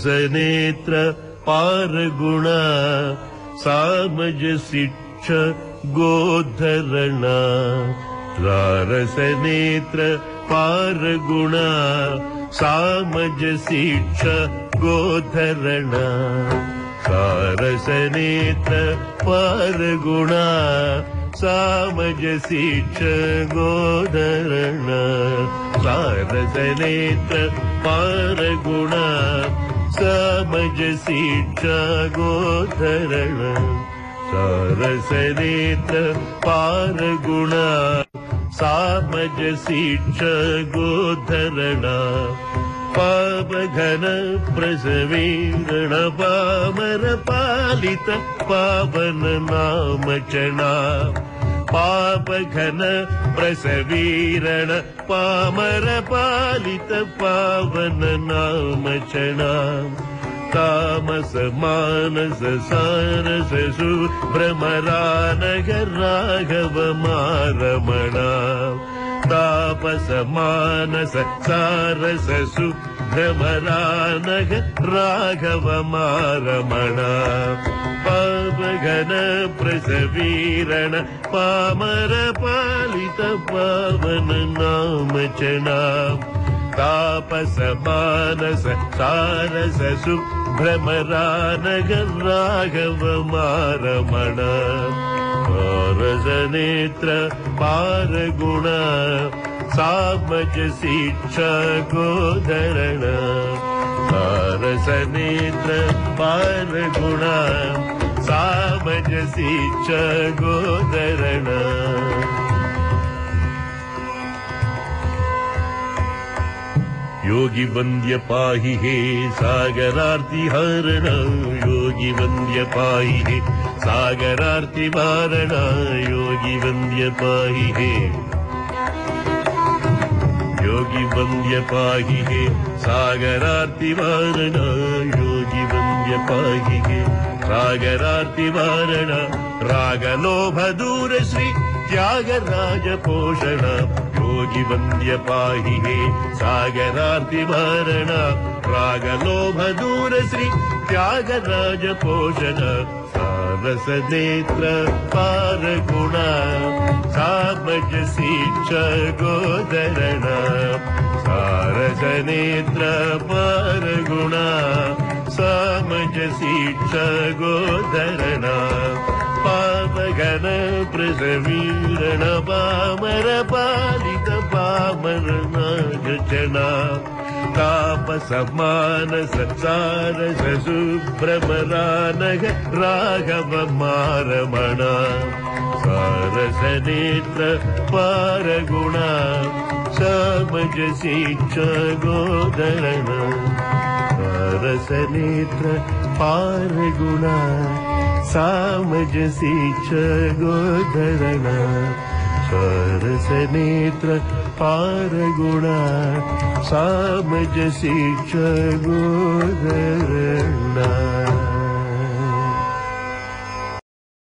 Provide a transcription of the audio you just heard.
सारसनेत्र पारगुण सामजसिच्छ गोधरण सारसनेत्र पारगुण सामजसिच्छ गोधरण सारसनेत्र पारगुण सामजसिच्छ गोधरण सारसनेत्र पारगुण सामजसिच्छ गोधरण सारसनेत्र पारगुण सामजसिच्छ गोधरण पावघन प्रसवीरण Palmer पालित पावन नामचना पापघन प्रसवीरण Palmer पालित पावन नामचना तामस मानस सारस सुभ्रमरानग राघव मारमणा तापस मानस सारस सुभ्रमरानग राघव मारमणा पावघन प्रसवीरण पामर पालित पावन नामचना तापस मानस सारस सुभ्रमरानग राघव मारमणा सारसनेत्र पारगुण सामजसिच्छ गोधरण सारसनेत्र पारगुण सामजसिच्छ गोधरण योगी वन्द्य पाहि हे सागरार्ति हरण योगी वन्द्य पाहि हे सागरार्ति वारण योगी वन्द्य पाहि हे योगी वन्द्य पाहि हे सागरार्ति वारण योगी वन्द्य पाहि हे सागरार्ति वारण रागलोभ दूर श्री त्यागराज पोषण योगी वन्द्य पाहि हे सागरार्ति वारण रागलोभ दूर श्री त्यागराज पोषण सारसनेत्र पारगुण सामजसिच्छ गोधरण सारसनेत्र पारगुण सामजसिच्छ गोधरण पावघन प्रसवीरण पामर पालित पामर नागचना तापस मानस सारस सुभ्रमरानग राघव मारमणा सारसनेत्र पारगुण सामजसिच्छ गोधरण सारसनेत्र पारगुण सामजसिच्छ गोधरण सारसनेत्र पारगुण सामजसिच्छ गोधरण